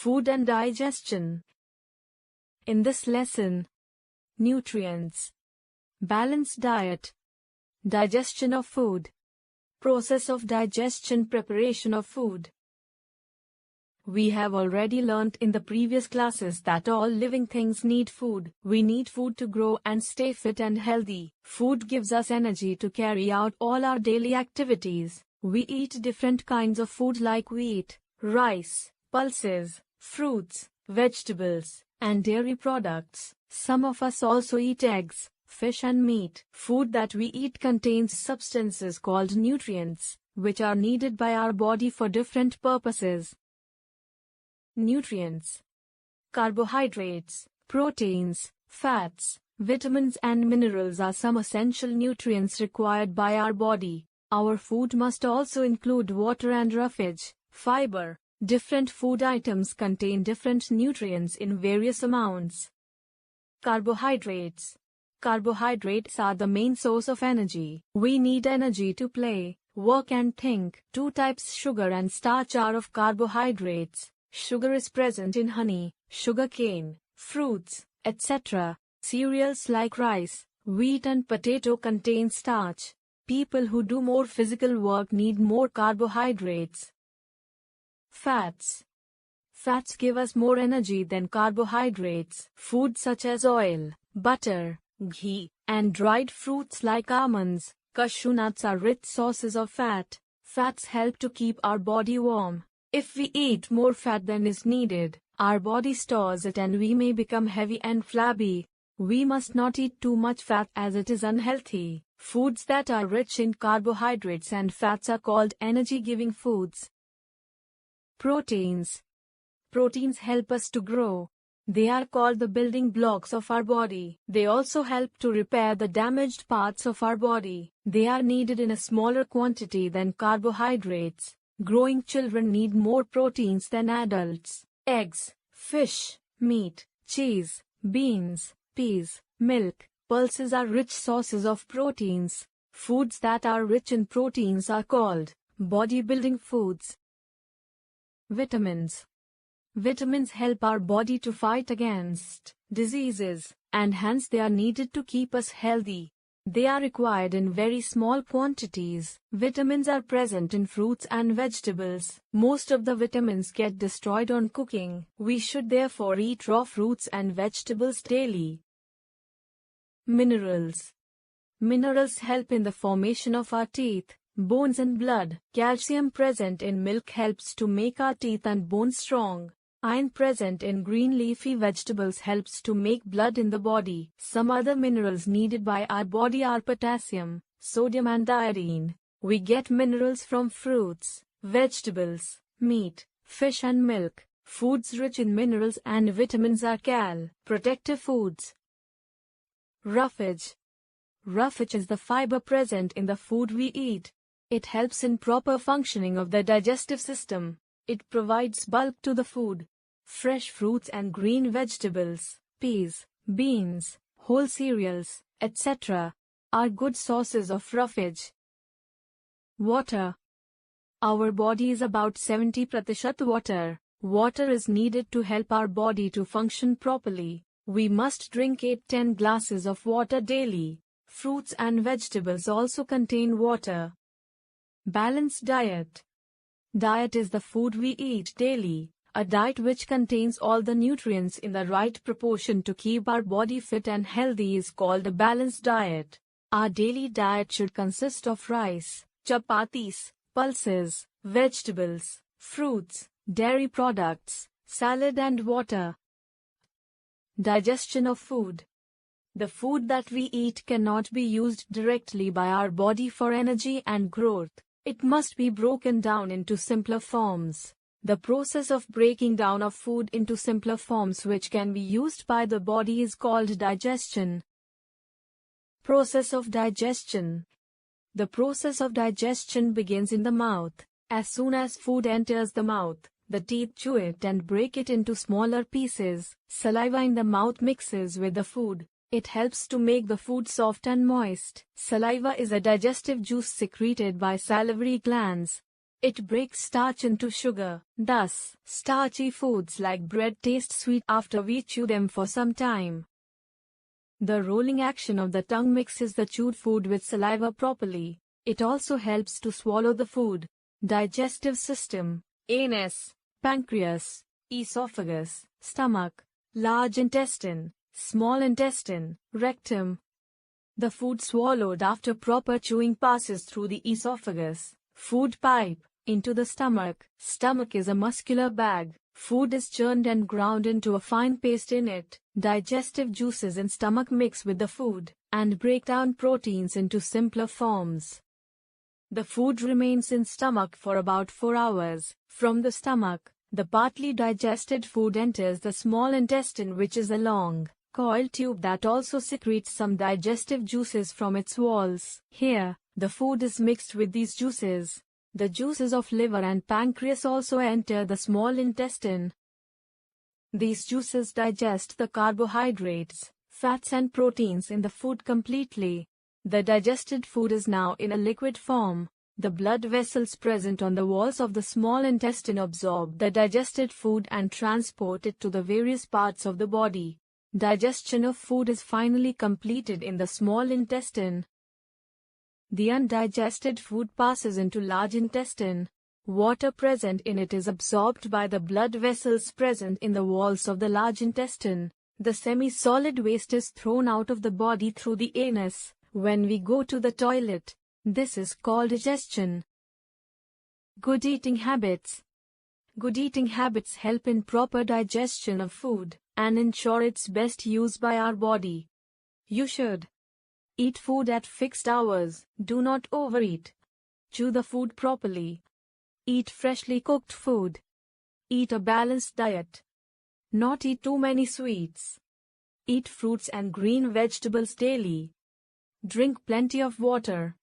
Food and digestion. In this lesson, nutrients, balanced diet, digestion of food, process of digestion, preparation of food. We have already learnt in the previous classes that all living things need food. We need food to grow and stay fit and healthy. Food gives us energy to carry out all our daily activities. We eat different kinds of food like wheat, rice, pulses, fruits, vegetables, and dairy products. Some of us also eat eggs, fish and meat. Food that we eat contains substances called nutrients, which are needed by our body for different purposes. Nutrients. Carbohydrates, proteins, fats, vitamins and minerals are some essential nutrients required by our body. Our food must also include water and roughage, fiber. Different food items contain different nutrients in various amounts. Carbohydrates. Carbohydrates are the main source of energy. We need energy to play, work and think. Two types, sugar and starch, are of carbohydrates. Sugar is present in honey, sugar cane, fruits, etc. Cereals like rice, wheat and potato contain starch. People who do more physical work need more carbohydrates. Fats. Fats give us more energy than carbohydrates. Foods such as oil, butter, ghee, and dried fruits like almonds, cashew nuts are rich sources of fat. Fats help to keep our body warm. If we eat more fat than is needed, our body stores it and we may become heavy and flabby. We must not eat too much fat as it is unhealthy. Foods that are rich in carbohydrates and fats are called energy-giving foods. Proteins. Proteins help us to grow. They are called the building blocks of our body. They also help to repair the damaged parts of our body. They are needed in a smaller quantity than carbohydrates. Growing children need more proteins than adults. Eggs, fish, meat, cheese, beans, peas, milk, pulses are rich sources of proteins. Foods that are rich in proteins are called bodybuilding foods. Vitamins. Vitamins help our body to fight against diseases, and hence they are needed to keep us healthy. They are required in very small quantities. Vitamins are present in fruits and vegetables. Most of the vitamins get destroyed on cooking. We should therefore eat raw fruits and vegetables daily. Minerals. Minerals help in the formation of our teeth, bones and blood. Calcium present in milk helps to make our teeth and bones strong. Iron present in green leafy vegetables helps to make blood in the body. Some other minerals needed by our body are potassium, sodium and iodine. We get minerals from fruits, vegetables, meat, fish and milk. Foods rich in minerals and vitamins are protective foods. Roughage. Roughage is the fiber present in the food we eat. It helps in proper functioning of the digestive system. It provides bulk to the food. Fresh fruits and green vegetables, peas, beans, whole cereals, etc. are good sources of roughage. Water. Our body is about 70% water. Water is needed to help our body to function properly. We must drink 8-10 glasses of water daily. Fruits and vegetables also contain water. Balanced diet. Diet is the food we eat daily. A diet which contains all the nutrients in the right proportion to keep our body fit and healthy is called a balanced diet. Our daily diet should consist of rice, chapatis, pulses, vegetables, fruits, dairy products, salad and water. Digestion of food. The food that we eat cannot be used directly by our body for energy and growth. It must be broken down into simpler forms. The process of breaking down of food into simpler forms which can be used by the body is called digestion. Process of digestion. The process of digestion begins in the mouth. As soon as food enters the mouth, the teeth chew it and break it into smaller pieces. Saliva in the mouth mixes with the food. It helps to make the food soft and moist. Saliva is a digestive juice secreted by salivary glands. It breaks starch into sugar. Thus, starchy foods like bread taste sweet after we chew them for some time. The rolling action of the tongue mixes the chewed food with saliva properly. It also helps to swallow the food. Digestive system: anus, pancreas, esophagus, stomach, large intestine, small intestine, rectum. The food swallowed after proper chewing passes through the esophagus, food pipe, into the stomach. Stomach is a muscular bag. Food is churned and ground into a fine paste in it. Digestive juices in stomach mix with the food and break down proteins into simpler forms. The food remains in stomach for about 4 hours. From the stomach, the partly digested food enters the small intestine, which is a long, coiled tube that also secretes some digestive juices from its walls. Here, the food is mixed with these juices. The juices of liver and pancreas also enter the small intestine. These juices digest the carbohydrates, fats and proteins in the food completely. The digested food is now in a liquid form. The blood vessels present on the walls of the small intestine absorb the digested food and transport it to the various parts of the body. Digestion of food is finally completed in the small intestine. The undigested food passes into large intestine. Water present in it is absorbed by the blood vessels present in the walls of the large intestine. The semi-solid waste is thrown out of the body through the anus when we go to the toilet. This is called digestion. Good eating habits. Good eating habits help in proper digestion of food and ensure its best use by our body. You should eat food at fixed hours. Do not overeat. Chew the food properly. Eat freshly cooked food. Eat a balanced diet. Not eat too many sweets. Eat fruits and green vegetables daily. Drink plenty of water.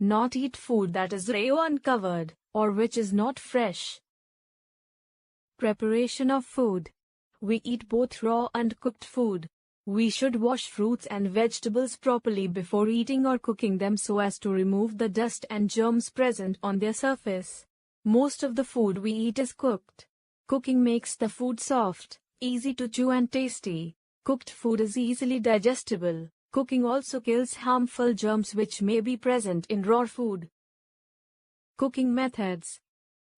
Not eat food that is raw or uncovered, or which is not fresh. Preparation of food. We eat both raw and cooked food. We should wash fruits and vegetables properly before eating or cooking them so as to remove the dust and germs present on their surface. Most of the food we eat is cooked. Cooking makes the food soft, easy to chew and tasty. Cooked food is easily digestible. Cooking also kills harmful germs which may be present in raw food. Cooking methods.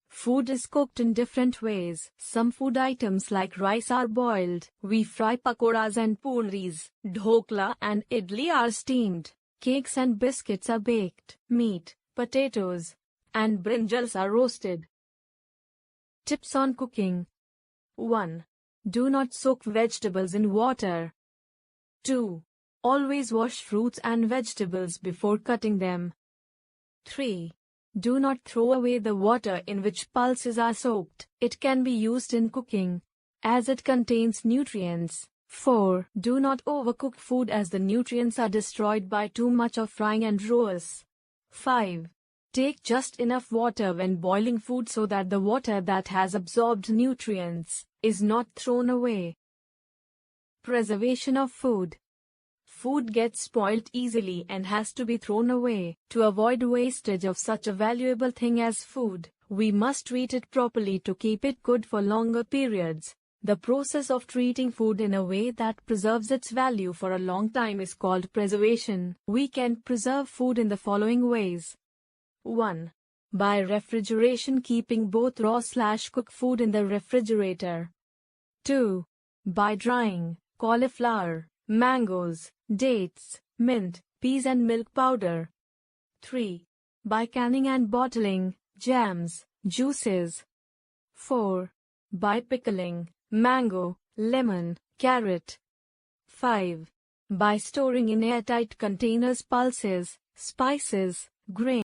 Food is cooked in different ways. Some food items like rice are boiled. We fry pakoras and puris. Dhokla and idli are steamed. Cakes and biscuits are baked. Meat, potatoes, and brinjals are roasted. Tips on cooking. 1. Do not soak vegetables in water. 2. Always wash fruits and vegetables before cutting them. 3. Do not throw away the water in which pulses are soaked. It can be used in cooking, as it contains nutrients. 4. Do not overcook food as the nutrients are destroyed by too much of frying and roast. 5. Take just enough water when boiling food so that the water that has absorbed nutrients is not thrown away. Preservation of food. Food gets spoiled easily and has to be thrown away. To avoid wastage of such a valuable thing as food, we must treat it properly to keep it good for longer periods. The process of treating food in a way that preserves its value for a long time is called preservation. We can preserve food in the following ways. 1. By refrigeration, keeping both raw/cooked food in the refrigerator. 2. By drying cauliflower, mangoes, dates, mint, peas and milk powder. 3. By canning and bottling jams, juices. 4. By pickling mango, lemon, carrot. 5. By storing in airtight containers pulses, spices, grains.